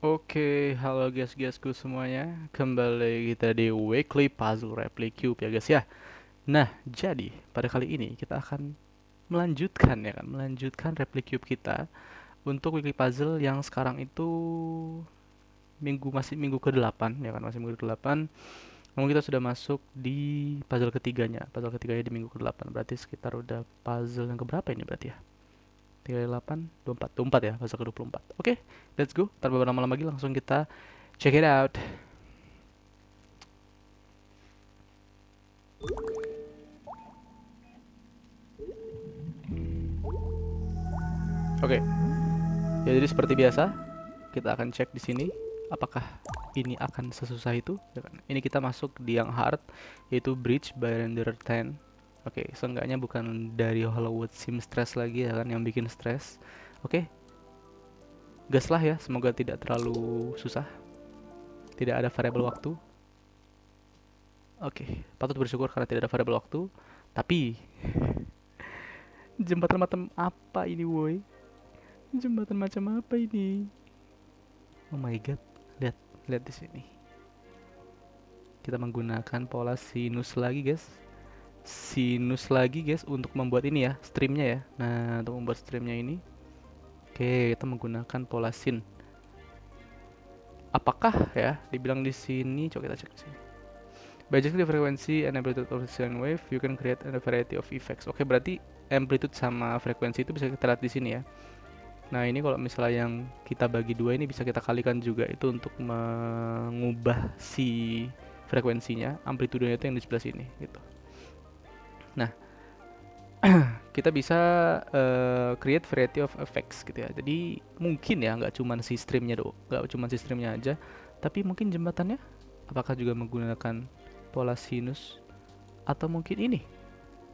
Oke, halo guys-guysku semuanya. Kembali kita di Weekly Puzzle Replicube ya guys ya. Nah, jadi pada kali ini kita akan melanjutkan Replicube kita untuk Weekly Puzzle yang sekarang itu masih minggu ke-8 ya kan, masih minggu ke-8. Namun kita sudah masuk di puzzle ketiganya. Puzzle ketiganya di minggu ke-8. Berarti sekitar udah puzzle yang keberapa ini berarti ya? 38, 24, 24 ya, puzzle ke-24. Oke, let's go. Tanpa berlama-lama lagi langsung kita check it out. Oke, ya jadi seperti biasa, kita akan cek di sini apakah ini akan sesusah itu, ya kan? Ini kita masuk di yang hard, yaitu Bridge by Render 10. Oke, seenggaknya bukan dari Hollywood Sim Stress lagi ya kan, yang bikin stres. Oke, gas lah ya, semoga tidak terlalu susah. Tidak ada variabel waktu. Oke, patut bersyukur karena tidak ada variabel waktu. Tapi, jembatan macam apa ini woi? Jembatan macam apa ini? Oh my god, lihat, lihat di sini. Kita menggunakan pola sinus lagi, guys. Sinus lagi, guys, untuk membuat ini ya, streamnya ya. Nah, untuk membuat streamnya ini, oke, kita menggunakan pola sin. Apakah ya, dibilang di sini, coba kita cek di sini. By adjusting the frequency and amplitude of the sine wave, you can create a variety of effects. Oke, berarti amplitude sama frekuensi itu bisa kita lihat di sini ya. Nah, ini kalau misalnya yang kita bagi dua ini bisa kita kalikan juga itu untuk mengubah si frekuensinya, amplitudenya itu yang di sebelah sini gitu. Nah, kita bisa create variety of effects gitu ya. Jadi mungkin ya nggak cuma si streamnya nggak cuma si streamnya aja, tapi mungkin jembatannya apakah juga menggunakan pola sinus atau mungkin ini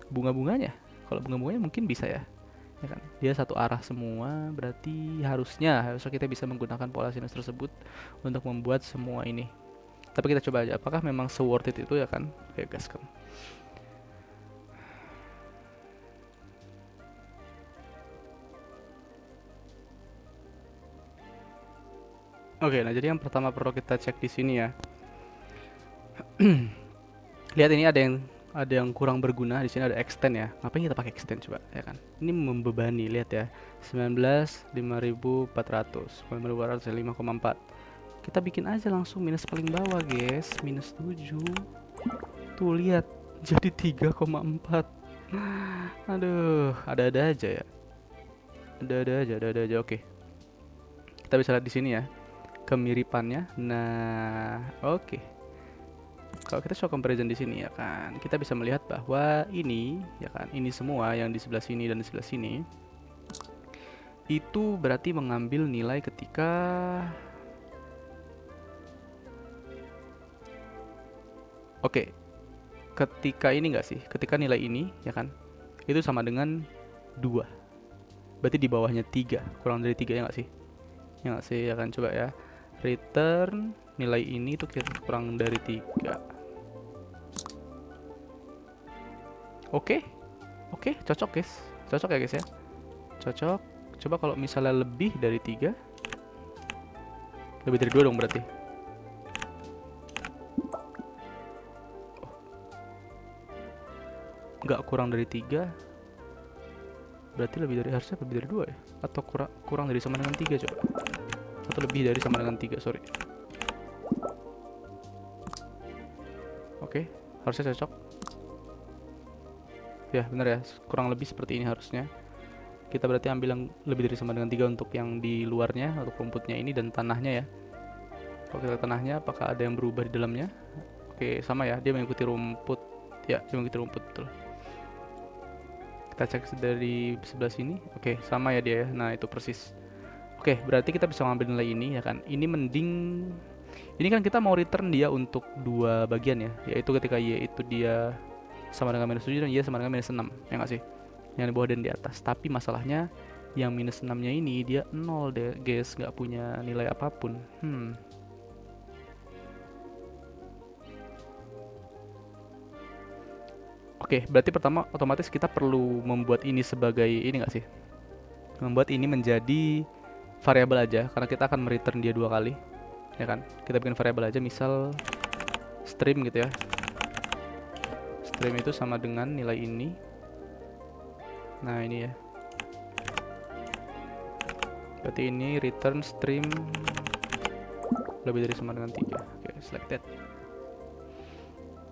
bunga-bunganya. Kalau bunga-bunganya mungkin bisa ya. Ya kan? Dia satu arah semua, berarti harusnya kita bisa menggunakan pola sinus tersebut untuk membuat semua ini. Tapi kita coba aja apakah memang se-worth it itu ya kan? Oke, gas kan. Oke, nah jadi yang pertama perlu kita cek di sini ya. Lihat ini ada yang kurang berguna. Di sini ada extend ya. Ngapain kita pakai extend coba ya kan? Ini membebani, lihat ya. 19 5400, 5400 5,4. Kita bikin aja langsung minus paling bawah, guys. Minus 7. Tuh lihat, jadi 3,4. Aduh, ada-ada aja ya. Ada-ada aja. Oke. Kita bisa lihat di sini ya kemiripannya. Nah, oke. Kalau kita show comparison di sini ya kan, kita bisa melihat bahwa ini ya kan, ini semua yang di sebelah sini dan di sebelah sini itu berarti mengambil nilai ketika ketika ini enggak sih? Ketika nilai ini ya kan, itu sama dengan 2. Berarti di bawahnya 3, kurang dari 3 ya enggak sih? Ya enggak sih ya kan, coba ya. Return nilai ini tuh kurang dari 3. Oke, cocok guys. Cocok ya guys ya. Cocok. Coba kalau misalnya lebih dari 3. Lebih dari 2 dong berarti. Nggak kurang dari 3. Berarti harusnya lebih dari 2 ya. Atau kurang dari sama dengan 3 coba. Atau lebih dari sama dengan 3, sorry. Oke, harusnya cocok. Ya benar ya, kurang lebih seperti ini harusnya. Kita berarti ambil yang lebih dari sama dengan 3 untuk yang di luarnya, untuk rumputnya ini dan tanahnya ya. Kalau kita tanahnya, apakah ada yang berubah di dalamnya? Oke, sama ya, dia mengikuti rumput. Ya, dia mengikuti rumput, betul. Kita cek dari sebelah sini. Oke, sama ya dia ya. Nah, itu persis. Oke, berarti kita bisa ngambil nilai ini ya kan. Ini mending. Ini kan kita mau return dia untuk 2 bagian ya. Yaitu ketika Y itu dia sama dengan minus 7 dan Y sama dengan minus 6. Ya nggak sih? Yang di bawah dan di atas. Tapi masalahnya yang minus 6 nya ini dia 0 deh guys, nggak punya nilai apapun. Oke, berarti pertama otomatis kita perlu membuat ini sebagai ini nggak sih? Membuat ini menjadi variabel aja, karena kita akan mereturn dia 2 kali, ya kan. Kita bikin variabel aja, misal stream gitu ya. Stream itu sama dengan nilai ini. Nah ini ya, berarti ini return stream lebih dari sama dengan 3. Oke, select that.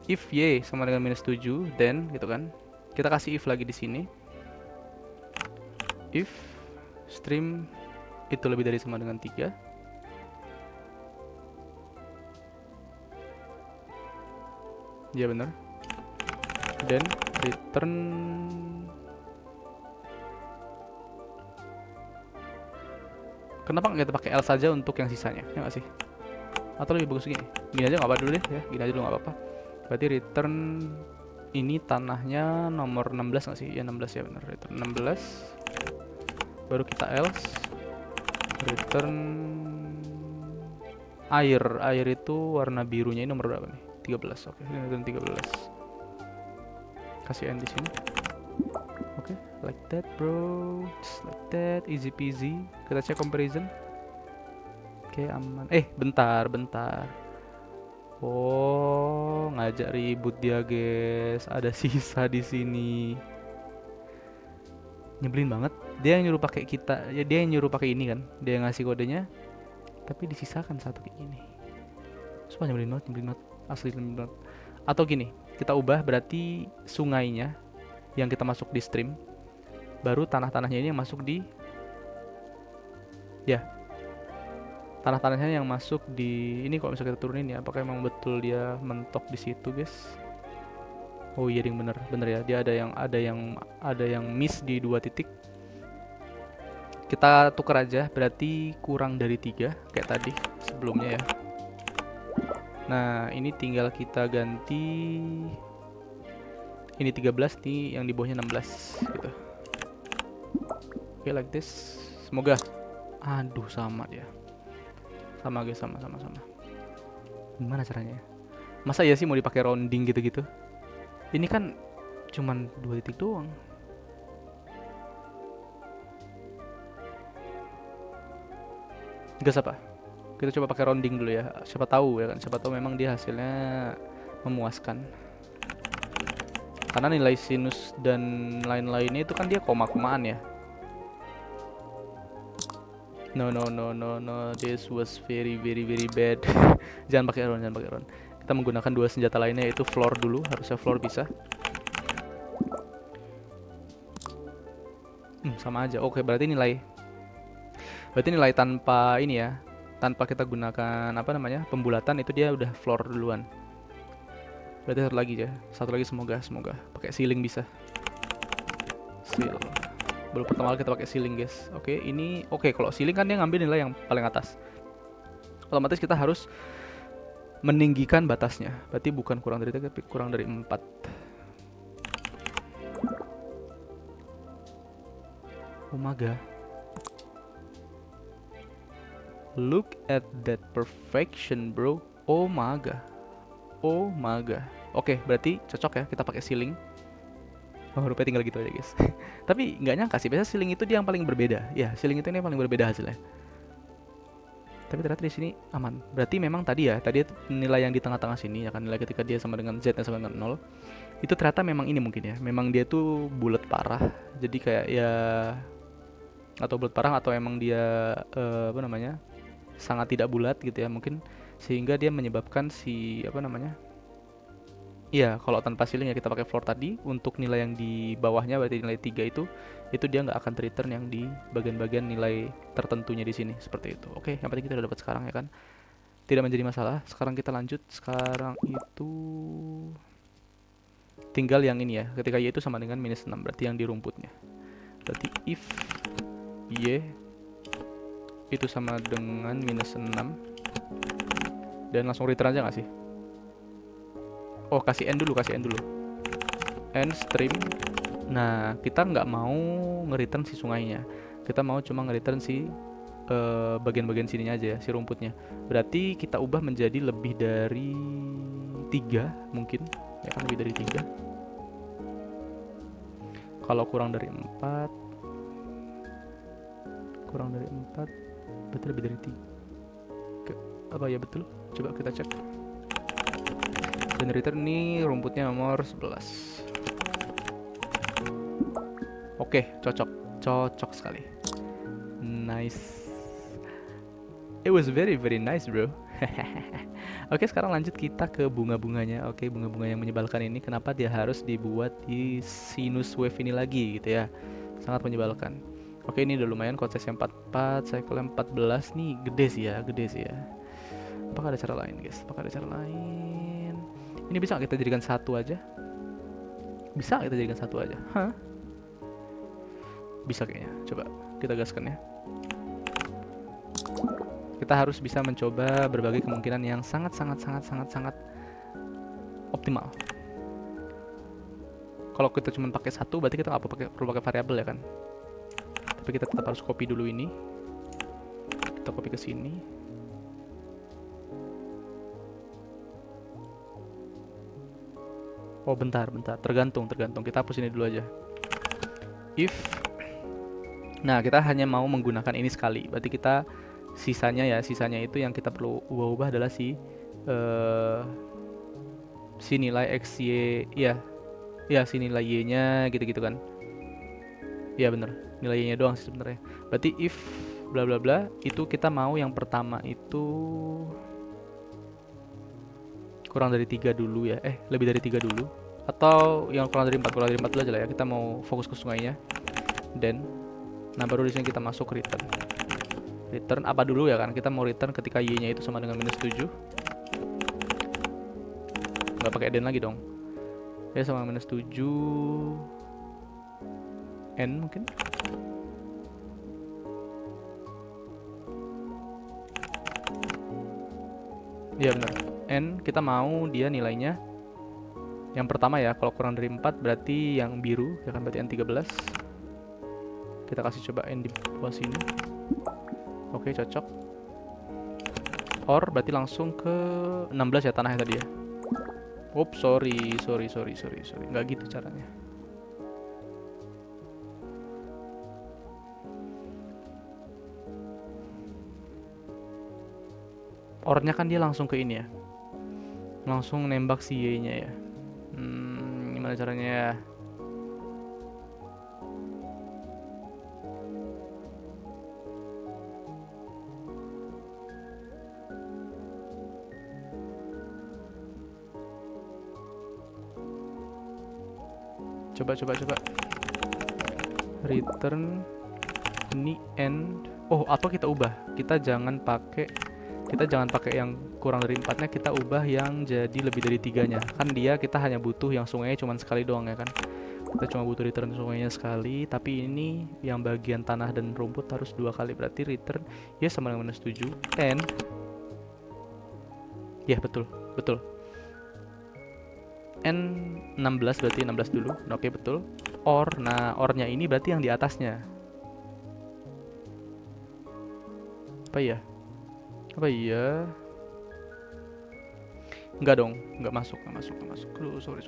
If y sama dengan -7, then gitu kan. Kita kasih if lagi di sini. If stream itu lebih dari sama dengan 3, ya benar. Dan return kenapa nggak kita pakai else saja untuk yang sisanya, ya nggak sih? Atau lebih bagus gini? Gini aja nggak apa dulu deh ya, gini aja dulu nggak apa-apa. Berarti return ini tanahnya nomor 16 nggak sih? Ya 16 ya benar. Return 16. Baru kita else. Return air. Air itu warna birunya ini nomor berapa nih? 13. Oke, ini return 13. Kasih n di sini. Oke, like that bro. Just like that, easy peasy. Kita cek comparison. Oke, aman. Bentar. Oh, ngajak ribut dia, guys. Ada sisa di sini. Nyebelin banget. Dia yang nyuruh pakai kita, ya dia yang nyuruh pakai ini kan. Dia yang ngasih kodenya. Tapi disisakan satu kayak gini. Sumpah nyebelin banget. Asli nyebelin banget. Atau gini, kita ubah berarti sungainya yang kita masuk di stream, baru tanah-tanahnya ini yang masuk di, ya, tanah-tanahnya yang masuk di ini. Kalau misalnya kita turunin ya, apakah emang betul dia mentok di situ, guys? Oh iya ding, bener ya, dia ada yang miss di 2 titik. Kita tuker aja, berarti kurang dari 3 kayak tadi sebelumnya ya. Nah ini tinggal kita ganti ini 13 nih, yang di bawahnya 16 gitu. Oke, like this. Semoga. Aduh, sama dia. Sama guys, sama. Gimana caranya? Masa ya sih mau dipakai rounding gitu-gitu? Ini kan cuman 2 titik doang. Gas apa? Kita coba pakai rounding dulu ya. Siapa tahu ya kan? Siapa tahu memang dia hasilnya memuaskan. Karena nilai sinus dan lain-lainnya itu kan dia koma-komaan ya. No, this was very bad. Jangan pakai Ron. Kita menggunakan 2 senjata lainnya, yaitu floor dulu. Harusnya floor bisa. Sama aja. Oke, berarti nilai tanpa ini ya, tanpa kita gunakan apa namanya, pembulatan, itu dia udah floor duluan. Berarti satu lagi semoga pakai ceiling bisa. Baru pertama kali kita pakai ceiling, guys. Oke, kalau ceiling kan dia ngambil nilai yang paling atas. Otomatis kita harus meninggikan batasnya. Berarti bukan kurang dari 3, tapi kurang dari 4. Oh my god. Look at that perfection, bro. Oh my god. Oke, berarti cocok ya kita pakai ceiling. Oh, rupanya tinggal gitu aja, guys. Tapi nggak nyangka sih, biasanya ceiling itu dia yang paling berbeda. Ya, ceiling itu ini yang paling berbeda hasilnya. Tapi ternyata di sini aman. Berarti memang tadi nilai yang di tengah-tengah sini ya kan, nilai ketika dia sama dengan Z sama dengan 0. Itu ternyata memang ini mungkin ya. Memang dia tuh bulat parah. Jadi kayak ya, atau bulat parah atau emang dia apa namanya? Sangat tidak bulat gitu ya mungkin, sehingga dia menyebabkan si apa namanya? Iya, kalau tanpa ceiling ya kita pakai floor tadi, untuk nilai yang di bawahnya berarti nilai 3 itu dia nggak akan return yang di bagian-bagian nilai tertentunya di sini, seperti itu. Oke, yang penting kita udah dapat sekarang ya kan. Tidak menjadi masalah. Sekarang kita lanjut. Sekarang itu tinggal yang ini ya. Ketika y itu sama dengan -6, berarti yang di rumputnya. Berarti if y itu sama dengan -6, dan langsung return aja nggak sih? Oh, kasih n dulu. N stream. Nah, kita nggak mau nge-return si sungainya. Kita mau cuma nge-return si bagian-bagian sininya aja ya, si rumputnya. Berarti kita ubah menjadi lebih dari 3 mungkin. Ya kan, lebih dari 3. Kalau kurang dari 4. Berarti lebih dari 3. Apa ya betul? Coba kita cek. Generator ini rumputnya nomor 11. Oke, cocok. Cocok sekali. Nice. It was very very nice, bro. Oke, sekarang lanjut kita ke bunga-bunganya. Oke, bunga-bunga yang menyebalkan ini kenapa dia harus dibuat di sinus wave ini lagi gitu ya. Sangat menyebalkan. Oke, ini udah lumayan konsesnya 44, cycle 14 nih gede sih ya, gede sih ya. Apakah ada cara lain, guys? Apakah ada cara lain? Ini bisa nggak kita jadikan satu aja? Bisa nggak kita jadikan satu aja? Hah? Bisa kayaknya. Coba kita gaskan ya. Kita harus bisa mencoba berbagai kemungkinan yang sangat optimal. Kalau kita cuma pakai satu, berarti kita nggak perlu pakai variabel ya kan? Tapi kita tetap harus copy dulu ini. Kita copy ke sini. Oh bentar, tergantung. Kita hapus ini dulu aja. If, nah kita hanya mau menggunakan ini sekali. Berarti kita sisanya itu yang kita perlu ubah adalah si nilai x y, ya si nilai y-nya gitu-gitu kan. Ya bener, nilai y-nya doang sih sebenarnya. Berarti if bla bla bla itu kita mau yang pertama itu kurang dari 3 dulu ya. Lebih dari 3 dulu. Atau yang kurang dari 4 dulu aja lah ya. Kita mau fokus ke sungainya. Dan nah baru di sini kita masuk return. Return apa dulu ya kan? Kita mau return ketika y-nya itu sama dengan -7. Nggak pakai den lagi dong. Ya sama -7 n mungkin. Iya benar. N kita mau dia nilainya yang pertama ya, kalau kurang dari 4 berarti yang biru ya kan, berarti N13. Kita kasih coba N di bawah sini. Oke, cocok. Or berarti langsung ke 16 ya tanahnya tadi ya. Oops, sorry. Nggak gitu caranya. Ornya kan dia langsung ke ini ya. Langsung nembak si Y-nya ya. Gimana caranya ya? Coba. Return ini end. Oh, atau kita ubah. Kita jangan pakai yang kurang dari 4-nya, kita ubah yang jadi lebih dari 3-nya. Kan kita hanya butuh yang sungainya cuma sekali doang ya kan. Kita cuma butuh return sungainya sekali, tapi ini yang bagian tanah dan rumput harus 2 kali. Berarti return ya sama dengan -7 and ya betul. N16 berarti 16 dulu. Oke, betul. Or, nah ornya ini berarti yang di atasnya. Apa iya? Enggak dong, enggak masuk. Aduh, sorry.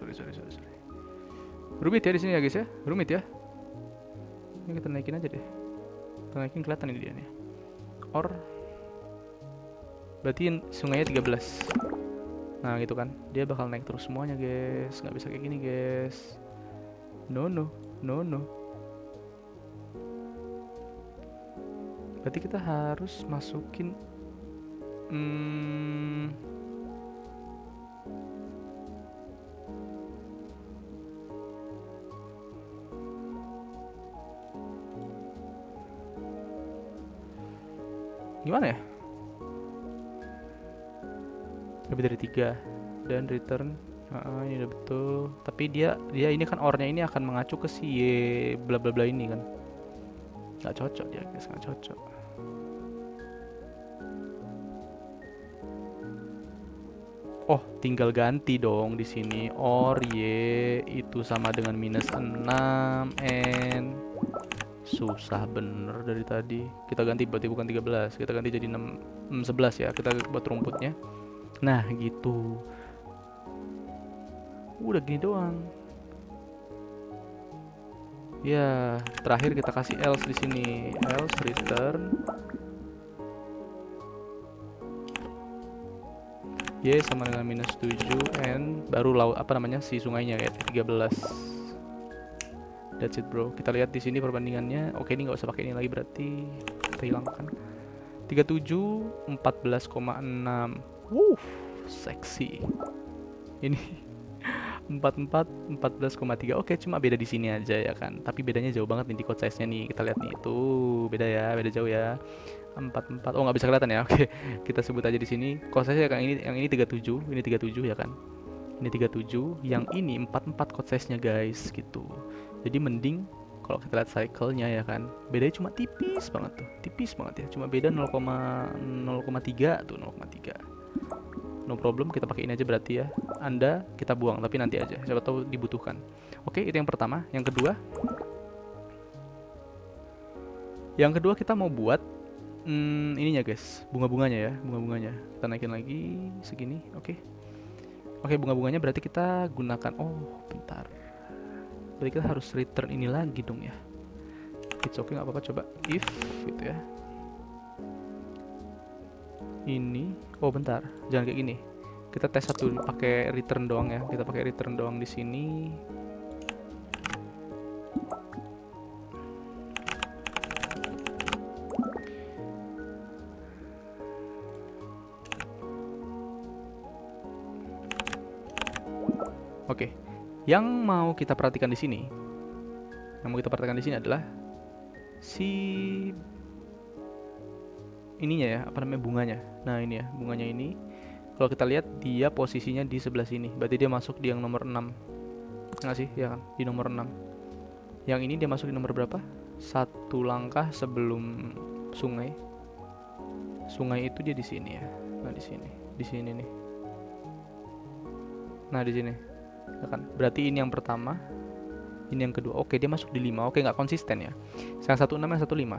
Rumit ya di sini ya guys ya, rumit ya. Ini kita naikin aja deh. Kita naikin, kelihatan ini dia nih. Or, berarti sungainya 13. Nah gitu kan, dia bakal naik terus semuanya guys. Nggak bisa kayak gini guys. No. Berarti kita harus masukin gimana ya? Lebih dari 3 dan return. Ini udah betul. Tapi dia ini kan ornya ini akan mengacu ke si Y bla bla bla ini kan. Nggak cocok dia guys, nggak cocok. Oh, tinggal ganti dong di sini. Or Y itu sama dengan -6 N. Susah bener dari tadi. Kita ganti berarti bukan 13. Kita ganti jadi 11 ya. Kita buat rumputnya. Nah, gitu. Udah gini doang. Ya, terakhir kita kasih else di sini. Else return Y sama dengan minus 7 and baru laut apa namanya si sungainya ya 13. That's it bro. Kita lihat di sini perbandingannya. Oke, ini nggak usah pakai ini lagi berarti kita hilangkan. 37 14,6. Wuh, seksi. Ini 44 14,3. Oke, cuma beda di sini aja ya kan. Tapi bedanya jauh banget nih di code size-nya nih. Kita lihat nih. Tuh, beda ya, beda jauh ya. 44. Oh, nggak bisa kelihatan ya. Oke, kita sebut aja di sini. Code size-nya yang ini 37, ini 37 ya kan. Ini 37, yang ini 44 code size-nya guys gitu. Jadi mending kalau kita lihat cycle-nya ya kan. Bedanya cuma tipis banget tuh. Tipis banget ya. Cuma beda 0,3 tuh, 0,3. No problem, kita pakai ini aja berarti ya. Anda kita buang tapi nanti aja. Siapa tahu dibutuhkan. Oke, itu yang pertama. Yang kedua kita mau buat ininya guys, bunga-bunganya ya, bunga-bunganya. Kita naikin lagi segini, oke. Oke, bunga-bunganya berarti kita gunakan, oh bentar. Berarti kita harus return ini lagi dong ya. It's okay, nggak apa-apa, coba if gitu ya. Ini, oh bentar, jangan kayak gini. Kita tes satu pakai return doang ya. Kita pakai return doang di sini. Oke, yang mau kita perhatikan di sini, adalah si ininya ya, apa namanya bunganya. Nah ini ya, bunganya ini. Kalau kita lihat dia posisinya di sebelah sini, berarti dia masuk di yang nomor 6. Nggak sih, ya kan? Di nomor 6. Yang ini dia masuk di nomor berapa? Satu langkah sebelum sungai. Sungai itu dia di sini ya. Nah di sini nih. Nah di sini. Ya kan? Berarti ini yang pertama, ini yang kedua. Oke, dia masuk di 5. Oke, nggak konsisten ya. Yang 16, yang 15.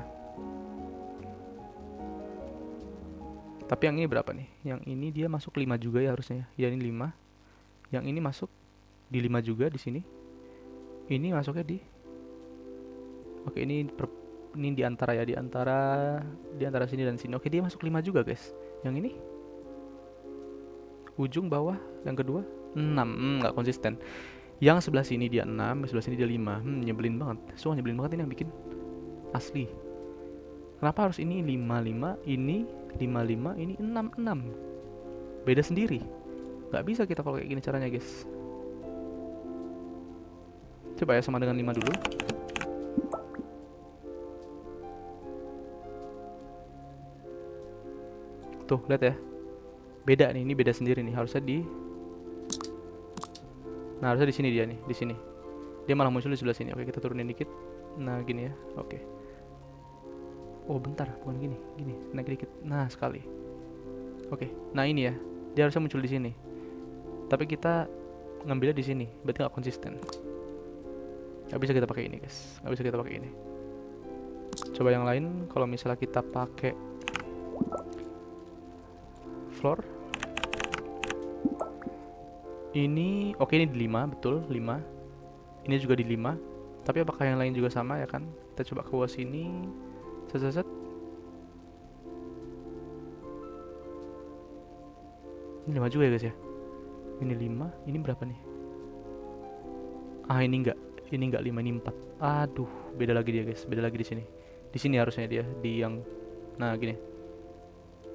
Tapi yang ini berapa nih? Yang ini dia masuk 5 juga ya harusnya. Ya ini 5. Yang ini masuk di 5 juga di sini. Ini masuknya di. Oke, ini di antara ya, di antara sini dan sini. Oke, dia masuk 5 juga, guys. Yang ini ujung bawah yang kedua 6. Nggak konsisten. Yang sebelah sini dia 6, sebelah sini dia 5. Nyebelin banget. Nyebelin banget ini yang bikin. Asli. Kenapa harus ini 5, ini 5, ini 6. Beda sendiri. Nggak bisa kita kalau kayak gini caranya, guys. Coba ya sama dengan 5 dulu. Tuh, lihat ya. Beda nih, ini beda sendiri nih. Harusnya di. Nah, harusnya di sini dia nih, di sini. Dia malah muncul di sebelah sini. Oke, kita turunin dikit. Nah, gini ya. Oke. Oh, bentar, bukan gini. Naik dikit. Nah, sekali. Oke. Nah, ini ya. Dia harusnya muncul di sini. Tapi kita ngambilnya di sini. Berarti nggak konsisten. Nggak bisa kita pakai ini, guys. Nggak bisa kita pakai ini. Coba yang lain. Kalau misalnya kita pakai floor. Ini, oke, ini di 5, betul, 5. Ini juga di 5. Tapi apakah yang lain juga sama ya kan? Kita coba ke bawah sini. Set. Ini 5 juga ya guys ya. Ini 5, ini berapa nih? Ini enggak 5, ini 4. Aduh, beda lagi dia guys, beda lagi di sini. Di sini harusnya dia, di yang nah gini.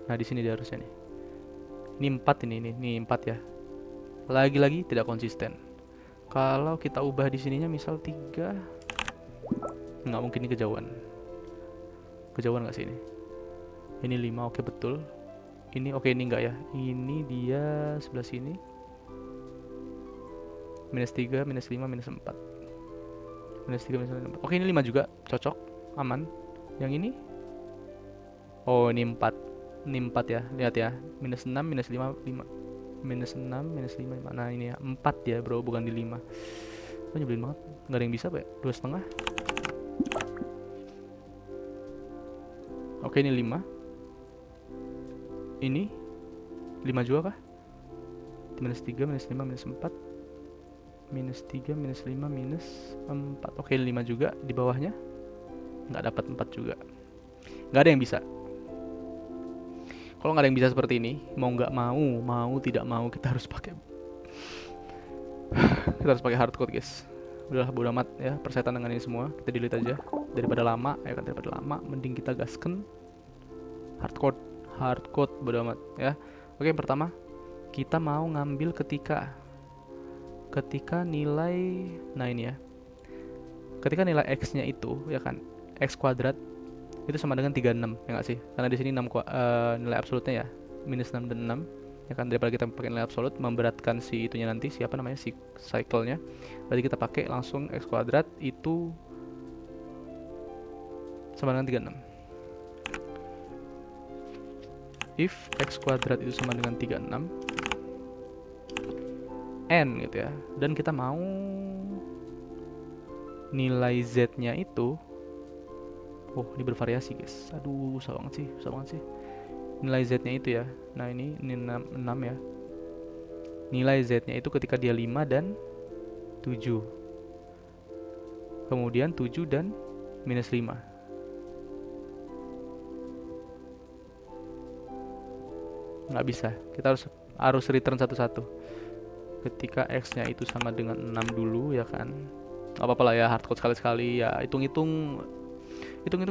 Nah, di sini dia harusnya nih. Ini 4 ini 4 ya. Lagi-lagi tidak konsisten. Kalau kita ubah di sininya misal 3, nggak mungkin ini kejauhan. Kejauhan nggak sih ini? Ini 5, oke betul. Ini oke, ini enggak ya. Ini dia sebelah sini. -3, -5, -4. -3, -4. Oke, ini 5 juga, cocok, aman. Yang ini? Oh, ini 4. Ini 4 ya, lihat ya. -6, -5, 5. -6, -5, 5. Nah ini ya 4 ya bro, bukan di 5. Oh, nyebelin banget, nggak ada yang bisa pak ya. 2,5. Oke, ini 5. Ini 5 juga kah? -3, -5, -4. -3, -5, -4. Oke, 5 juga di bawahnya. Nggak dapat 4 juga. Nggak ada yang bisa. Kalau nggak ada yang bisa seperti ini, mau nggak mau tidak mau kita harus pakai hardcode guys. Udahlah bodo amat ya persetan dengan ini semua, kita delete aja daripada lama ya kan, daripada lama mending kita gaskan hardcode bodo amat ya. Oke, yang pertama kita mau ngambil ketika nilai, nah ini ya, ketika nilai x-nya itu ya kan, x kuadrat itu sama dengan 36 ya nggak sih, karena di sini nilai absolutnya ya minus 6 dan 6 ya kan, daripada kita pakai nilai absolut memberatkan si itunya nanti, siapa namanya, si cycle-nya. Berarti kita pakai langsung x kuadrat itu sama dengan 36. If x kuadrat itu sama dengan 36 n gitu ya, dan kita mau nilai z-nya itu, oh ini bervariasi guys, aduh susah banget sih nilai z-nya itu ya. Nah ini 6 ya, nilai z-nya itu ketika dia 5 dan 7, kemudian 7 dan minus 5. Nggak bisa, kita harus return satu-satu. Ketika x-nya itu sama dengan 6 dulu ya kan, nggak apa-apa lah ya, hardcode sekali-sekali ya, hitung-hitung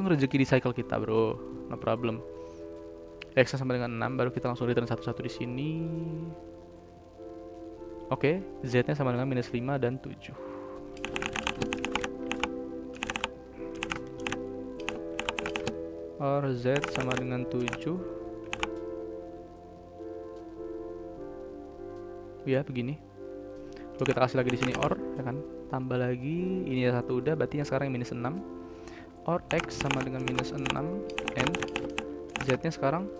rezeki di cycle kita bro, no problem. X-nya sama dengan 6, baru kita langsung return satu-satu di sini. Oke, Z-nya sama dengan minus 5 dan 7. Or Z sama dengan 7. Ya, begini. Lalu kita kasih lagi di sini or, ya kan? Tambah lagi, ini ya satu udah, berarti yang sekarang minus 6. Or X sama dengan minus 6 N. Z-nya sekarang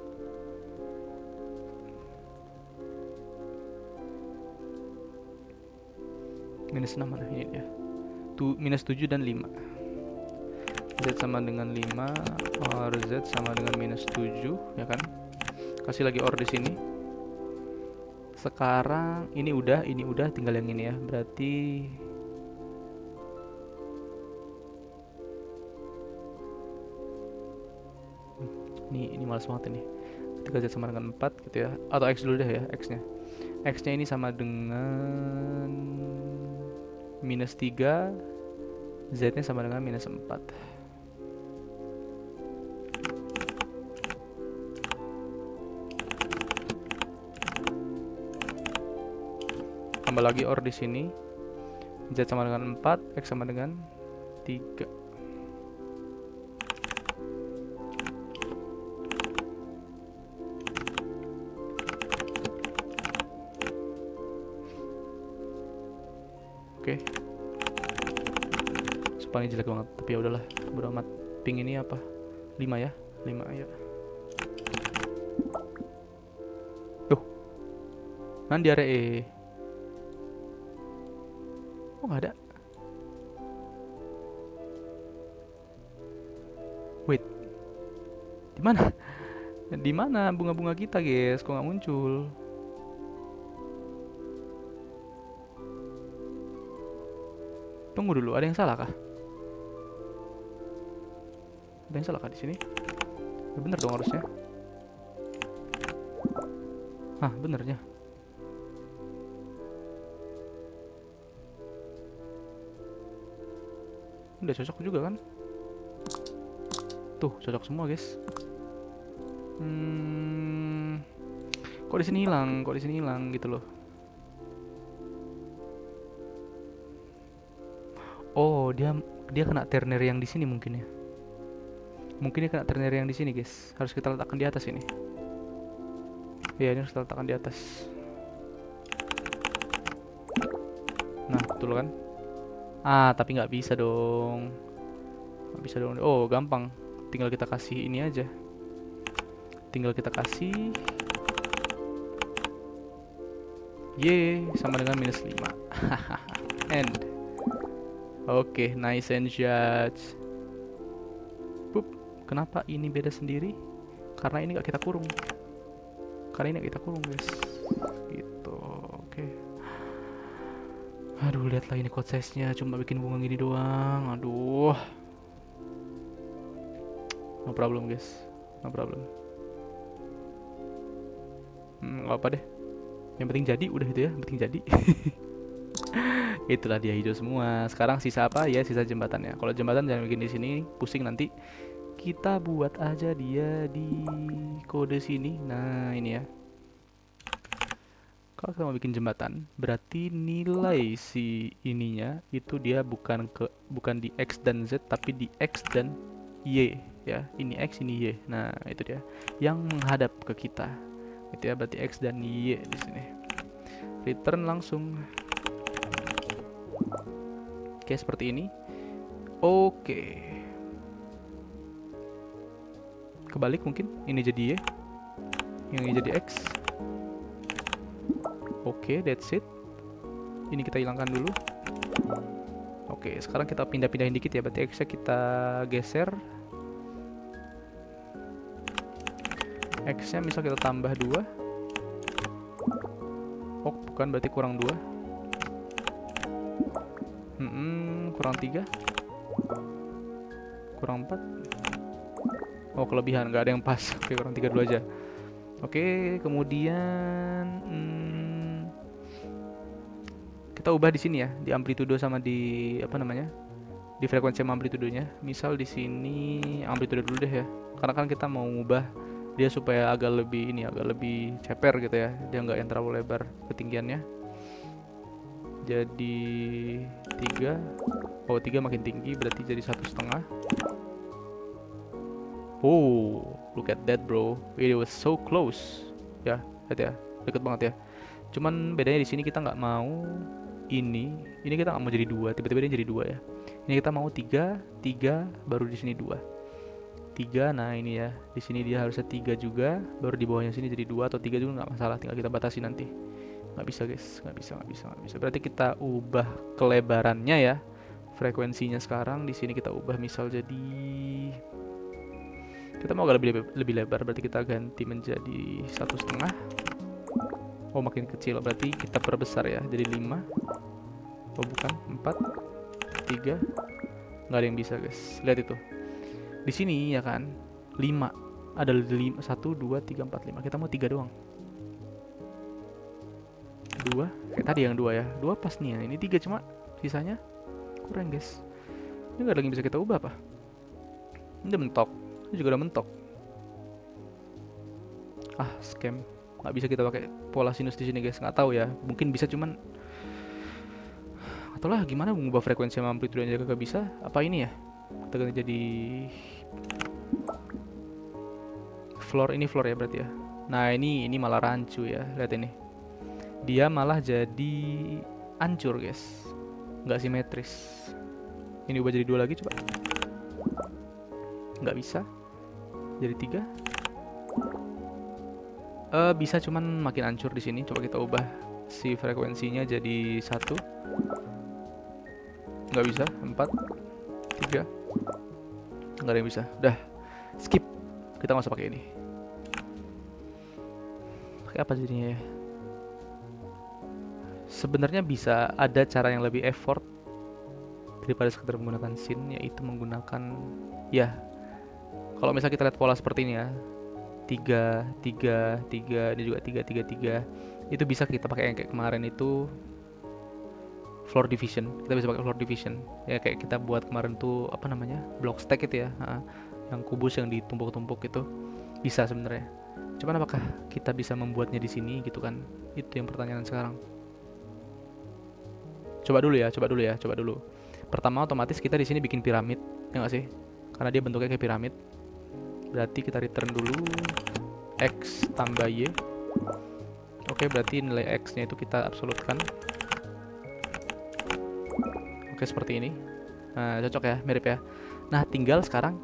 minus 6 mana ini dia, minus 7 dan 5. Z sama dengan 5, or Z sama dengan minus 7 ya kan, kasih lagi or di sini. Sekarang ini udah tinggal yang ini ya, berarti ini malas banget ini. Ketika Z sama dengan 4 gitu ya, atau X dulu deh ya, X-nya ini sama dengan minus 3, Z-nya sama dengan minus 4. Tambah lagi or di sini. Z sama dengan 4, X sama dengan 3. Oke. Paling jelek banget, tapi ya udahlah, bodo amat. Ping ini apa? 5 ya? 5 ya. Tuh. Nanti ada oh nggak ada. Wait. Di mana? Di mana bunga-bunga kita, guys? Kok nggak muncul? Tunggu dulu, ada yang salah kah? Ada yang salah kah di sini? Ya, bener dong harusnya. Hah, benernya. Udah cocok juga kan? Tuh, cocok semua, guys. Kok di sini hilang gitu loh. Oh, dia kena ternary yang di sini mungkin ya. Mungkin dia kena ternary yang di sini, guys. Harus kita letakkan di atas ini. Ya, ini harus kita letakkan di atas. Nah, betul kan? Ah, tapi nggak bisa dong. Nggak bisa dong. Oh, gampang. Tinggal kita kasih ini aja. Tinggal kita kasih Y sama dengan minus 5. End. Oke, nice and judge. Pup, kenapa ini beda sendiri? Karena ini nggak kita kurung. Guys. Gitu, oke. Aduh, lihatlah ini code size-nya, cuma bikin bunga gini doang. Aduh. No problem, guys. No problem. nggak apa deh, yang penting jadi udah itu ya, yang penting jadi. Itulah dia hijau semua. Sekarang sisa apa ya? Sisa jembatannya. Kalau jembatan jangan bikin di sini, pusing nanti. Kita buat aja dia di kode sini. Nah ini ya. Kalau kita mau bikin jembatan, berarti nilai si ininya itu dia bukan di X dan Z, tapi di X dan Y ya. Ini X, ini Y. Nah itu dia. Yang menghadap ke kita. Itu ya, berarti X dan Y di sini. Return langsung. Oke, seperti ini. Oke. Kebalik mungkin. Ini jadi Y. Yang ini jadi X. Oke, that's it. Ini kita hilangkan dulu. Oke, sekarang kita pindah-pindahin dikit ya. Berarti X-nya kita geser. X-nya misal kita tambah 2. Oh, bukan. Berarti kurang 2. Kurang 3. Kurang 4. Oh, kelebihan, nggak ada yang pas. Oke, kurang 3 dulu aja. Oke, kemudian kita ubah di sini ya, di amplitudo sama di apa namanya? Di frekuensi sama amplitudonya. Misal di sini amplitudo dulu deh ya. Karena kan kita mau ubah dia supaya agak lebih agak lebih ceper gitu ya. Dia nggak yang terlalu lebar ketinggiannya. Jadi 3. Oh, 3 makin tinggi berarti jadi 1,5. Oh, look at that bro. It was so close. Ya, lihat ya. Deket banget ya. Cuman bedanya di sini kita nggak mau ini kita nggak mau jadi 2, tiba-tiba dia jadi 2 ya. Ini kita mau 3 baru di sini 2. 3, nah ini ya. Di sini dia harusnya 3 juga, baru di bawahnya sini jadi 2 atau 3 juga nggak masalah, tinggal kita batasi nanti. Nggak bisa guys, nggak bisa. Berarti kita ubah kelebarannya ya. Frekuensinya sekarang di sini kita ubah misal jadi, kita mau agak lebih lebar, berarti kita ganti menjadi 1,5. Oh, makin kecil, berarti kita perbesar ya, jadi 5. Oh bukan, 4, 3. Nggak ada yang bisa guys, lihat itu. Di sini ya kan, 5. Ada 5, 1, 2, 3, 4, 5. Kita mau 3 doang. 2, kayak tadi yang 2 ya. 2 pas nih ya, ini 3 cuma sisanya kurang guys. Ini nggak ada yang bisa kita ubah apa? Ini udah mentok, ini juga udah mentok. Ah, scam. Nggak bisa kita pakai pola sinus di sini guys, nggak tahu ya. Mungkin bisa, cuman atau lah gimana mengubah frekuensi sama amplitude aja kagak bisa. Apa ini ya? Kita ganti jadi floor, ini floor ya berarti ya. Nah ini malah rancu ya, lihat ini. Dia malah jadi hancur guys, nggak simetris. Ini ubah jadi 2 lagi coba. Nggak bisa. Jadi 3. Bisa, cuman makin hancur di sini. Coba kita ubah si frekuensinya jadi 1. Nggak bisa. 4, 3. Nggak ada yang bisa. Udah, skip. Kita nggak usah pakai ini. Pakai apa jadinya ya? Sebenarnya bisa ada cara yang lebih effort daripada sekedar menggunakan scene, yaitu menggunakan ya. Kalau misalnya kita lihat pola seperti ini ya, 3, 3, 3, ini juga 3, 3, 3. Itu bisa kita pakai yang kayak kemarin itu, floor division. Kita bisa pakai floor division. Ya kayak kita buat kemarin tuh apa namanya? Block stack itu ya. Yang kubus yang ditumpuk-tumpuk itu bisa sebenarnya. Cuman apakah kita bisa membuatnya di sini gitu kan? Itu yang pertanyaan sekarang. Coba dulu. Pertama otomatis kita di sini bikin piramid, ya nggak sih? Karena dia bentuknya kayak piramid. Berarti kita return dulu X tambah Y. Oke, berarti nilai X-nya itu kita absolutkan. Oke, seperti ini. Nah, cocok ya, mirip ya. Nah, tinggal sekarang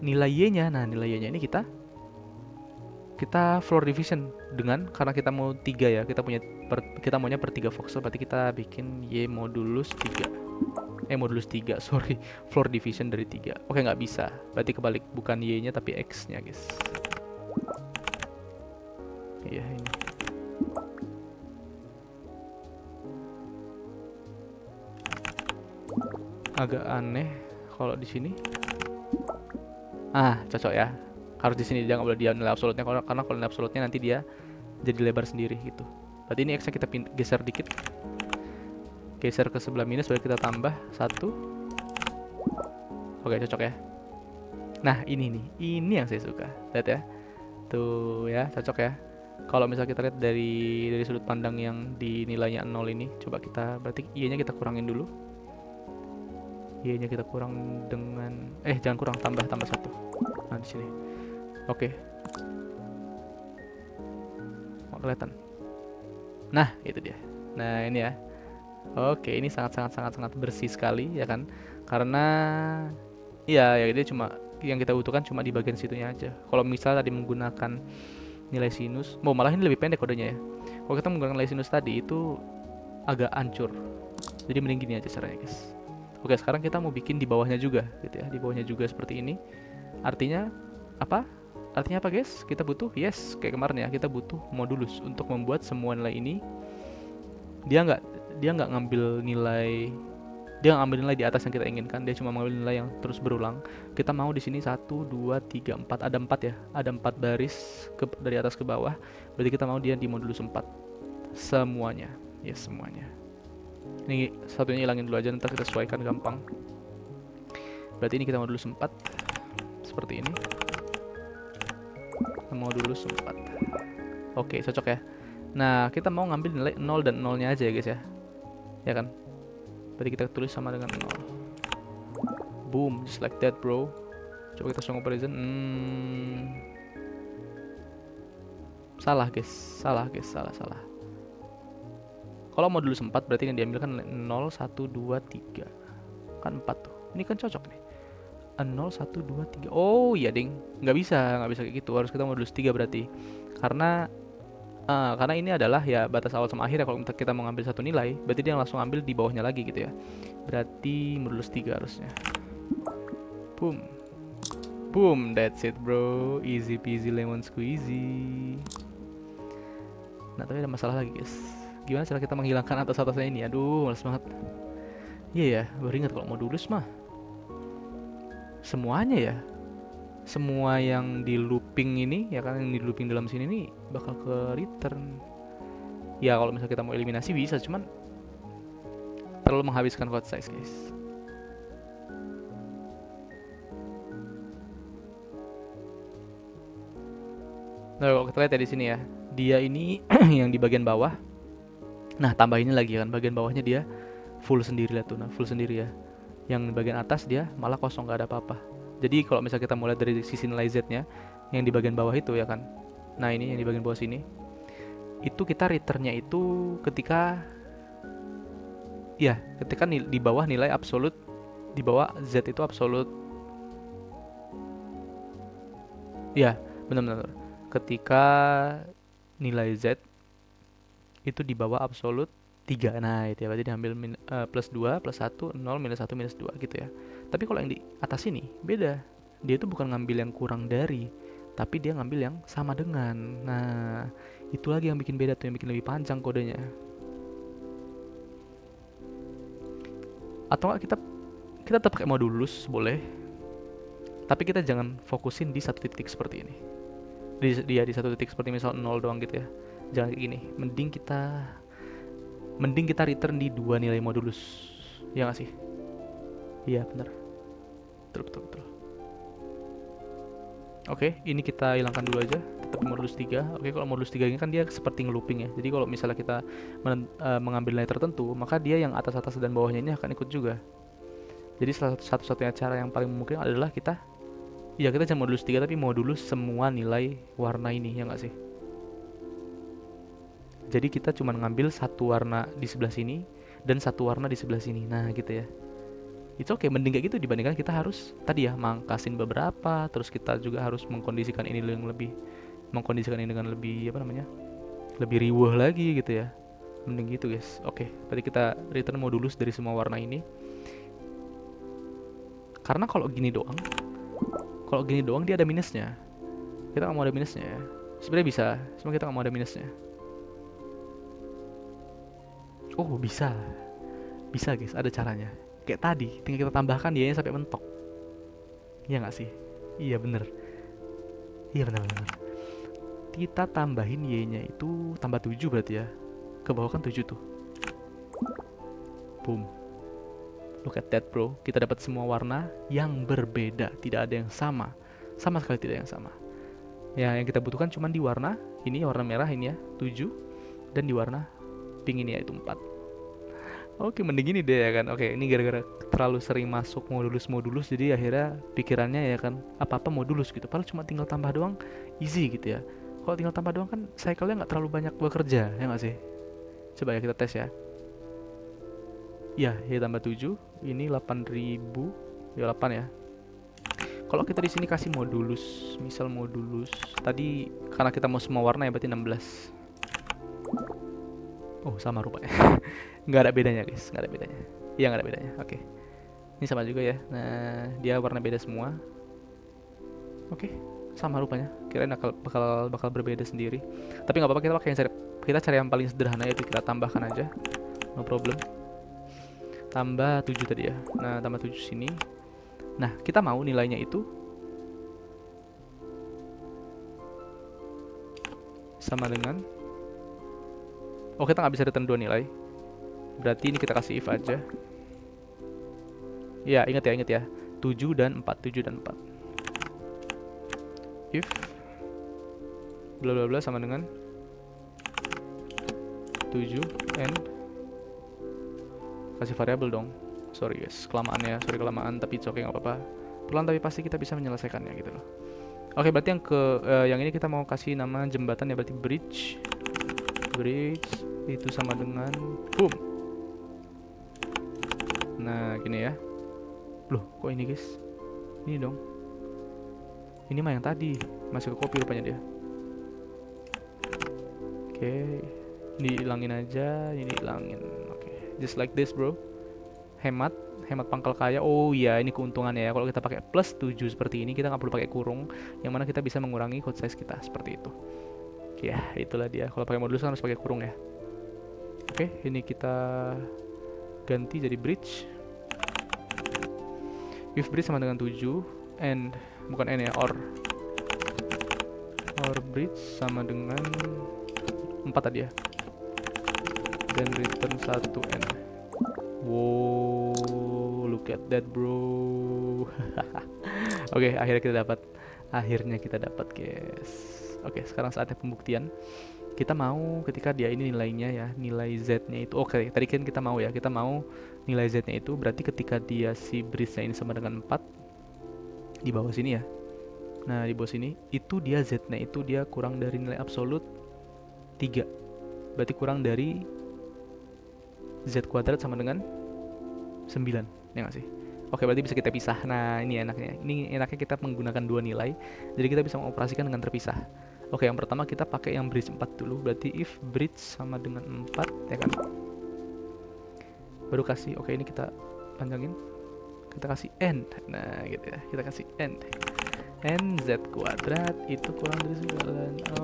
nilai Y-nya. Nah, nilai Y-nya ini kita floor division dengan, karena kita mau 3 ya. Kita maunya per 3 voxel, berarti kita bikin Y modulus 3. Modulus 3, sorry. Floor division dari 3. Oke, nggak bisa. Berarti kebalik, bukan Y-nya tapi X-nya, guys. Iya, ini. Agak aneh kalau di sini. Cocok ya. harus di sini, dia nggak boleh dia nilai absolutnya, karena kalau nilai absolutnya nanti dia jadi lebar sendiri gitu. Berarti ini x nya kita geser dikit, geser ke sebelah minus, baru kita tambah 1. Oke, cocok ya. Nah ini nih, ini yang saya suka, lihat ya, tuh ya, cocok ya. Kalau misal kita lihat dari sudut pandang yang di nilainya 0 ini, coba kita, berarti y-nya kita kurangin dulu. Y-nya kita kurang dengan jangan kurang, tambah 1. Nah, di sini. Oke. Mau kelihatan. Nah, itu dia. Nah, ini ya. Oke, ini sangat bersih sekali ya kan? Karena ya dia cuma yang kita butuhkan cuma di bagian situnya aja. Kalau misalnya tadi menggunakan nilai sinus, malah ini lebih pendek kodenya ya. Kalau kita menggunakan nilai sinus tadi itu agak hancur. Jadi mending gini aja caranya, guys. Oke, sekarang kita mau bikin di bawahnya juga gitu ya. Di bawahnya juga seperti ini. Artinya apa? Artinya apa, guys? Kita butuh, yes, kayak kemarin ya, kita butuh modulus untuk membuat semua nilai ini dia nggak ngambil nilai, dia ngambil nilai di atas yang kita inginkan, dia cuma mengambil nilai yang terus berulang. Kita mau di sini 1, 2, 3, 4, ada 4 ya, ada 4 baris dari atas ke bawah. Berarti kita mau dia di modulus 4 semuanya, yes, semuanya. Ini satunya hilangin dulu aja, nanti kita sesuaikan gampang. Berarti ini kita modulus 4 seperti ini, modulus 4. Oke, cocok ya. Nah, kita mau ngambil nilai 0 dan 0 nya aja ya, guys ya. Ya kan? Berarti kita tulis sama dengan 0. Boom, just like that, bro. Coba kita show comparison. Salah, guys. Salah. Kalau modulus 4 berarti yang diambil kan 0, 1, 2, 3. Kan 4 tuh. Ini kan cocok nih. 0, 1, 2, 3. Oh iya, ding. Nggak bisa kayak gitu. Harus kita modulus 3 berarti. Karena ini adalah ya batas awal sama akhir ya. Kalau kita mau ngambil satu nilai, berarti dia langsung ambil di bawahnya lagi gitu ya. Berarti modulus 3 harusnya. Boom, that's it, bro. Easy peasy lemon squeezy. Nah, tapi ada masalah lagi, guys. Gimana cara kita menghilangkan atas-atasnya ini? Aduh, males banget. Iya ya, baru ingat kalau modulus mah semuanya ya. Semua yang di looping ini ya kan, yang di looping dalam sini nih bakal ke return. Ya kalau misalnya kita mau eliminasi bisa, cuman terlalu menghabiskan code size, guys. Nah, kalau kita lihat ya di sini ya, dia ini yang di bagian bawah. Nah, tambah ini lagi kan, bagian bawahnya dia full sendiri, lihat tuh, nah full sendiri ya. Yang bagian atas dia malah kosong, nggak ada apa-apa. Jadi kalau misalnya kita mulai dari sisi nilai z-nya yang di bagian bawah itu ya kan, nah ini yang di bagian bawah sini, itu kita returnnya itu ketika di bawah nilai absolut, di bawah z itu absolut. Ya, benar-benar. Ketika nilai z itu di bawah absolut 3. Nah, itu ya, berarti diambil plus 2, plus 1, 0, minus 1, minus 2 gitu ya. Tapi kalau yang di atas ini beda. Dia itu bukan ngambil yang kurang dari, tapi dia ngambil yang sama dengan. Nah, itu lagi yang bikin beda tuh, yang bikin lebih panjang kodenya. Atau kita tetap pakai modulus boleh. Tapi kita jangan fokusin di satu titik seperti ini. Di satu titik seperti misal 0 doang gitu ya. Jangan kayak gini. Mending kita return di 2 nilai modulus. Ya nggak sih? Iya, benar. Betul. Oke, ini kita hilangkan dulu aja. Tetap modulus 3. Oke, kalau modulus 3 ini kan dia seperti ngelooping ya. Jadi kalau misalnya kita mengambil nilai tertentu, maka dia yang atas-atas dan bawahnya ini akan ikut juga. Jadi satu-satunya cara yang paling mungkin adalah kita jangan modulus 3 tapi modulus semua nilai warna ini, ya nggak sih? Jadi kita cuma ngambil satu warna di sebelah sini dan satu warna di sebelah sini. Nah, gitu ya. It's okay, mending kayak gitu dibandingkan kita harus tadi ya mangkasin beberapa, terus kita juga harus mengkondisikan ini dengan lebih lebih riweh lagi gitu ya. Mending gitu, guys. Oke, berarti kita return modulus dari semua warna ini. Karena kalau gini doang dia ada minusnya. Kita nggak mau ada minusnya ya. Sebenarnya bisa, cuma kita nggak mau ada minusnya. Oh, bisa guys, ada caranya. Kayak tadi, tinggal kita tambahkan dianya sampai mentok. Iya nggak sih? Iya bener. Iya benar-benar. Kita tambahin Y-nya itu tambah 7 berarti ya. Ke bawah kan 7 tuh. Boom. Look at that bro. Kita dapat semua warna yang berbeda. Tidak ada yang sama. Sama sekali tidak yang sama. Ya, yang kita butuhkan cuma di warna ini, warna merah ini ya, 7. Dan di warna pink ini yaitu 4. Oke, mending ini deh ya kan. Oke, ini gara-gara terlalu sering masuk modulus-modulus, jadi akhirnya pikirannya ya kan, apa-apa modulus gitu. Padahal cuma tinggal tambah doang, easy gitu ya. Kalau tinggal tambah doang kan cycle-nya nggak terlalu banyak bekerja, ya nggak sih? Coba ya kita tes ya. Ya, ya tambah 7, ini 8.000, ya 8 ya. Kalau kita di sini kasih modulus, misal modulus, tadi karena kita mau semua warna ya berarti 16. Oh, sama rupanya. Nggak ada bedanya guys, nggak ada bedanya. Iya nggak ada bedanya. Oke, ini sama juga ya. Nah, dia warna beda semua. Oke, sama rupanya. Kirain bakal berbeda sendiri. Tapi nggak apa-apa, kita cari yang paling sederhana, yaitu kita tambahkan aja. No problem. Tambah 7 tadi ya. Nah, tambah 7 sini. Nah, kita mau nilainya itu sama dengan, oh kita nggak bisa return 2 nilai. Berarti ini kita kasih if aja. Ya, ingat ya. 7 dan 4, 7 dan 4. If bla bla bla sama dengan 7 and kasih variabel dong. Sorry guys, kelamaan tapi it's okay, nggak apa-apa. Pelan tapi pasti kita bisa menyelesaikannya gitu loh. Oke, berarti yang ini kita mau kasih nama jembatan ya, berarti bridge. Bridge itu sama dengan boom. Nah, gini ya. Loh, kok ini guys? Ini dong. Ini mah yang tadi, masih ke copy rupanya dia. Oke, dihilangin aja, ini dihilangin. Oke, just like this bro. Hemat pangkal kaya. Oh iya, ini keuntungannya ya. Kalau kita pakai plus 7 seperti ini, kita nggak perlu pakai kurung, yang mana kita bisa mengurangi code size kita seperti itu. Ya, itulah dia. Kalau pakai modulus kan harus pakai kurung ya. Oke, ini kita ganti jadi bridge. If bridge sama dengan 7 and bukan n ya, or bridge sama dengan 4 tadi ya. Dan return 1 n. Wow, look at that bro. Oke, akhirnya kita dapat guys. Oke, sekarang saatnya pembuktian. Kita mau ketika dia ini nilainya ya, nilai z-nya itu. Oke, tadi kan kita mau nilai z-nya itu berarti ketika dia si bridge-nya ini sama dengan 4 di bawah sini ya. Nah, di bawah sini itu dia z-nya itu dia kurang dari nilai absolut 3. Berarti kurang dari z kuadrat sama dengan 9, ya nggak sih? Oke, berarti bisa kita pisah. Nah, ini enaknya. Ini enaknya kita menggunakan 2 nilai. Jadi kita bisa mengoperasikan dengan terpisah. Oke, yang pertama kita pakai yang bridge 4 dulu. Berarti if bridge sama dengan 4, ya kan? Baru kasih, oke ini kita panjangin. Kita kasih n. Nah, gitu ya. Kita kasih n. N z kuadrat itu kurang dari 9.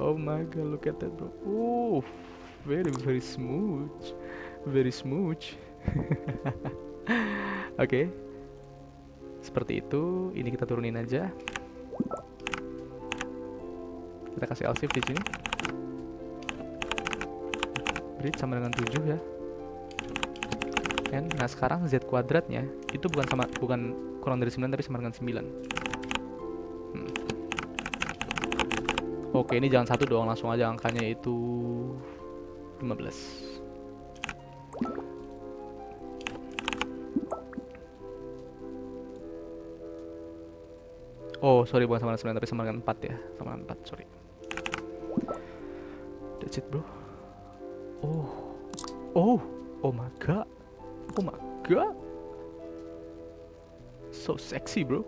Oh my god, look at that bro. Very smooth. Very smooth. Oke. Seperti itu. Ini kita turunin aja. Kita kasih else if di sini. Bridge sama dengan 7 ya. Nah, sekarang z kuadratnya itu bukan kurang dari 9 tapi sama dengan 9. Oke, ini jangan 1 dong, langsung aja angkanya itu 15. Oh, sorry, bukan sama dengan 9 tapi sama dengan 4 ya. Sama dengan 4, sorry. That's it, bro. Oh my god. So sexy, bro.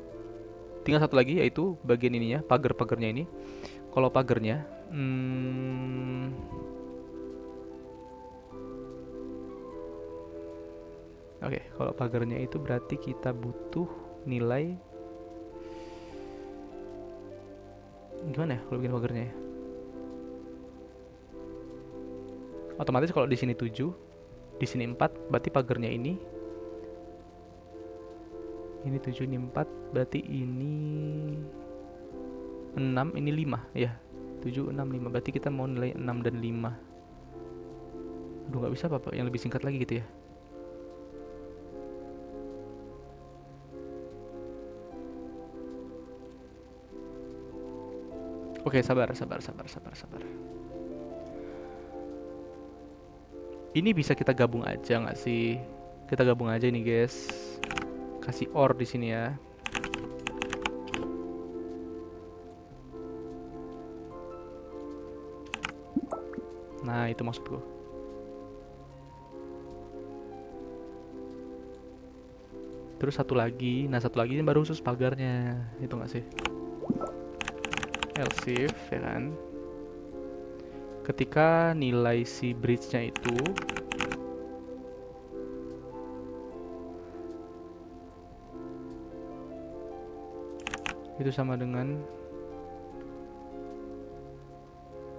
Tinggal satu lagi, yaitu bagian ininya, pagar-pagarnya ini. Kalau pagarnya oke, kalau pagarnya itu berarti kita butuh nilai gimana ya kalau bikin pagarnya ya? Otomatis kalau di sini 7, di sini 4, berarti pagarnya ini 7, ini 4, berarti ini 6, ini 5 ya. 7, 6, 5. Berarti kita mau nilai 6 dan 5. Aduh, nggak bisa apa-apa yang lebih singkat lagi gitu ya. Oke, sabar. Ini bisa kita gabung aja nggak sih? Kita gabung aja ini, guys. Kasih OR di sini ya. Nah, itu maksudku. Terus satu lagi. Nah, satu lagi ini baru khusus pagarnya. Itu nggak sih? Else if, ya kan? Ketika nilai si bridge-nya itu sama dengan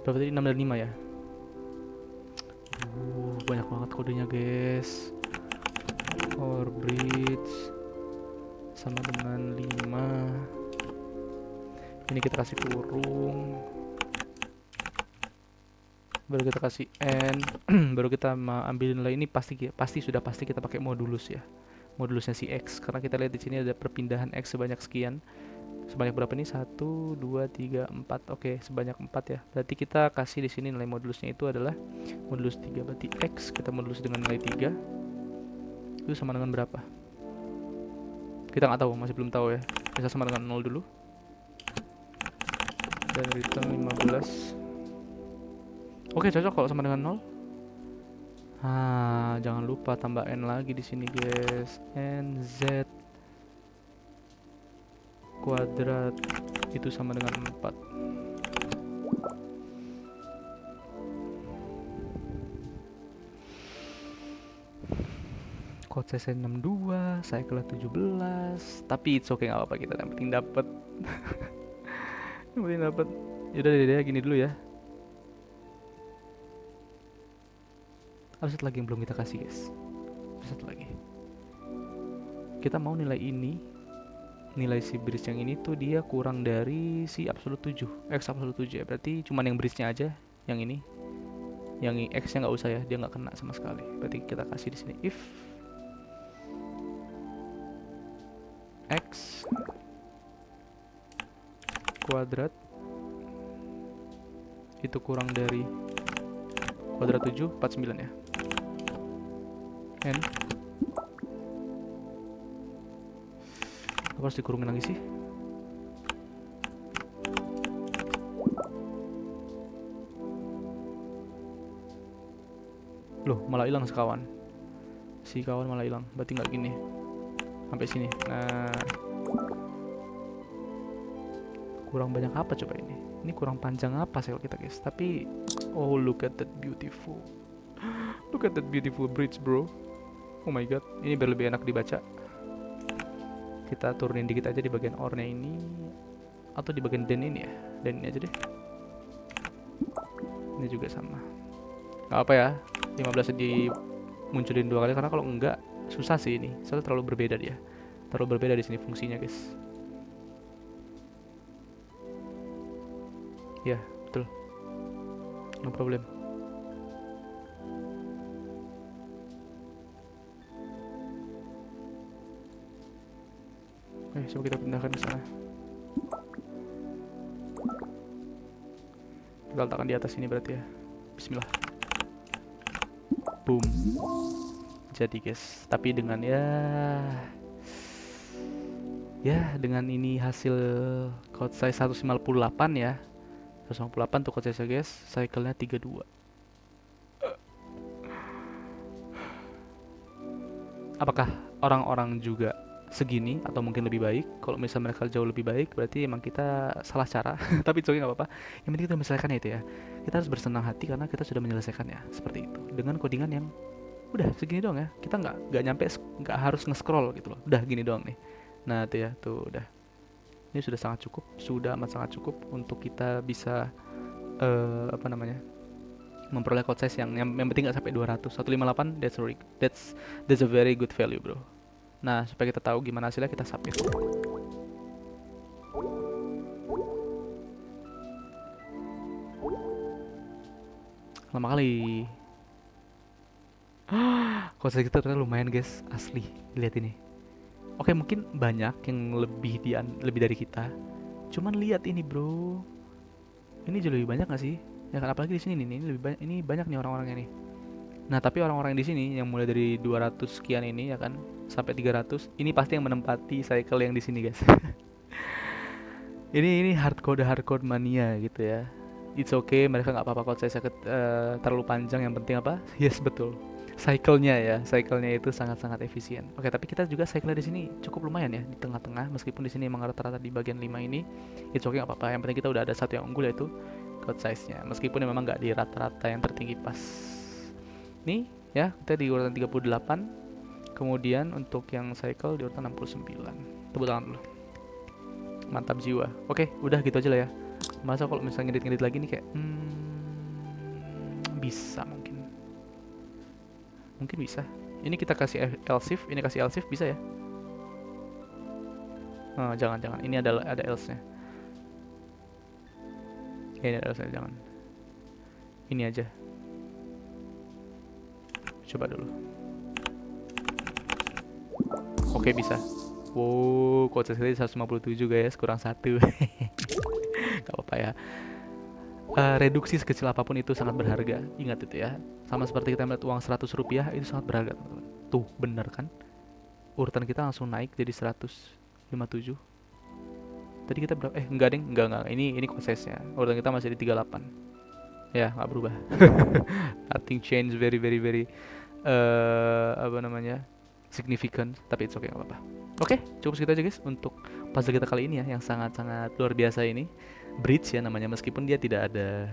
berapa tadi? 6 dan 5 ya. Banyak banget kodenya, guys. Or bridge sama dengan 5. Ini kita kasih kurung, baru kita kasih n. Baru kita ambil nilai ini. Pasti sudah pasti kita pakai modulus ya, modulusnya si x, karena kita lihat di sini ada perpindahan x sebanyak sekian. Sebanyak berapa nih? 1, 2, 3, 4. Oke, sebanyak 4 ya. Berarti kita kasih di sini nilai modulusnya itu adalah modulus 3. Berarti x kita modulus dengan nilai 3 itu sama dengan berapa? Kita nggak tahu, masih belum tahu ya. Bisa sama dengan 0 dulu. Dan return 15. Oke, cocok kalau sama dengan 0. Jangan lupa tambah n lagi di sini, guys. nz kuadrat itu sama dengan 4. Code size 62, cycle 17. Tapi it's okay, nggak apa-apa, kita yang penting dapat. Yang penting dapat. Yaudah deh, gini dulu ya. Ada satu lagi yang belum kita kasih, guys. Ada satu lagi. Kita mau nilai ini, nilai si bridge yang ini tuh dia kurang dari si absolute 7, x absolute 7 ya. Berarti cuman yang bridge-nya aja yang ini. Yang x-nya nggak usah ya, dia nggak kena sama sekali. Berarti kita kasih di sini if x kuadrat itu kurang dari kuadrat 7, 49 ya. N apa harus dikurungin lagi sih? Loh, malah hilang sekawan. Si kawan malah hilang. Berarti nggak gini. Sampai sini. Nah, kurang banyak apa coba ini? Ini kurang panjang apa sih kalau kita, guys? Tapi oh, look at that beautiful. Look at that beautiful bridge, bro. Oh my god, ini biar lebih enak dibaca. Kita turunin dikit aja di bagian or-nya ini, atau di bagian den ini ya. Den ini aja deh. Ini juga sama. Gak apa ya, 15 dimunculin 2 kali, karena kalau enggak susah sih ini. Soalnya terlalu berbeda dia. Terlalu berbeda di sini fungsinya, guys. Ya, betul. No problem. Coba kita pindahkan ke sana. Kita letakkan di atas ini berarti ya. Bismillah. Boom. Jadi, guys, tapi dengan dengan ini hasil code size 158 ya. 158 tuh code size, guys. Cycle-nya 32. Apakah orang-orang juga segini atau mungkin lebih baik? Kalau misalnya mereka jauh lebih baik, berarti emang kita salah cara. Tapi itu nggak apa-apa. Yang penting kita menyelesaikannya itu ya. Kita harus bersenang hati karena kita sudah menyelesaikannya seperti itu dengan codingan yang udah segini doang ya. Kita nggak nyampe, nggak harus nge-scroll gitu loh. Udah gini doang nih. Nah, tuh ya, tuh udah. Ini sudah sangat cukup, sudah amat sangat cukup untuk kita bisa memperoleh code size yang penting nggak sampai 200. 158, that's a very good value, bro. Nah, supaya kita tahu gimana hasilnya, kita submit. Lama kali. Konsep kita ternyata lumayan guys, asli. Lihat ini. Oke, mungkin banyak yang lebih dari kita. Cuman lihat ini, bro. Ini jauh lebih banyak gak sih? Ya kan apalagi di sini nih, ini lebih banyak, ini banyak nih orang-orangnya nih. Nah, tapi orang-orang di sini yang mulai dari 200 sekian ini ya kan sampai 300, ini pasti yang menempati cycle yang di sini, guys. Ini hardcore mania gitu ya. It's okay, mereka nggak apa-apa kalau saya terlalu panjang, yang penting apa? Yes, betul. Cycle-nya itu sangat-sangat efisien. Oke, tapi kita juga cycle di sini cukup lumayan ya, di tengah-tengah, meskipun di sini emang rata-rata di bagian 5 ini. It's okay, nggak apa-apa. Yang penting kita udah ada satu yang unggul, yaitu code size-nya. Meskipun memang nggak di rata-rata yang tertinggi pas. Nih, ya, kita di urutan 38. Kemudian untuk yang cycle di urutan 69. Tepuk tangan dulu. Mantap jiwa. Oke, udah gitu aja lah ya. Masa kalau misalnya ngedit-ngedit lagi nih kayak bisa mungkin bisa. Ini kita kasih else if, ini kasih else if, bisa ya? Jangan. Ini ada else-nya. Ini ada else-nya, jangan. Ini aja. Coba dulu. Oke, bisa. Wow, quote sekali 157 guys, kurang 1. Gak apa-apa ya. Reduksi sekecil apapun itu sangat berharga. Ingat itu ya. Sama seperti kita melihat uang 100 rupiah, itu sangat berharga, teman-teman. Tuh, bener kan? Urutan kita langsung naik jadi 157. Tadi kita berapa? Enggak ding, enggak. Ini prosesnya. Urutan kita masih di 38. Ya, nggak berubah. Nothing change very very very apa namanya? Significant, tapi it's okay, nggak apa-apa. Oke, cukup segitu aja guys untuk puzzle kita kali ini ya, yang sangat-sangat luar biasa ini. Bridge ya namanya, meskipun dia tidak ada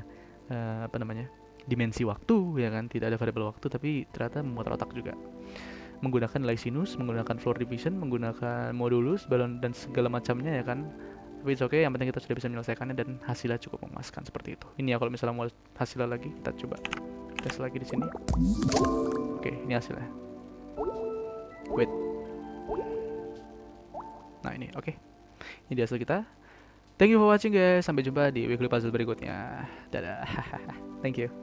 apa namanya? Dimensi waktu ya kan, tidak ada variabel waktu, tapi ternyata memutar otak juga. Menggunakan nilai sinus, menggunakan floor division, menggunakan modulus, balon dan segala macamnya ya kan. Tapi it's okay, yang penting kita sudah bisa menyelesaikannya dan hasilnya cukup memuaskan seperti itu. Ini ya, kalau misalnya mau hasilnya lagi, kita coba tes lagi di sini. Oke, ini hasilnya. Wait. Nah ini, oke. Ini dia hasil kita. Thank you for watching guys. Sampai jumpa di weekly puzzle berikutnya. Dadah. Thank you.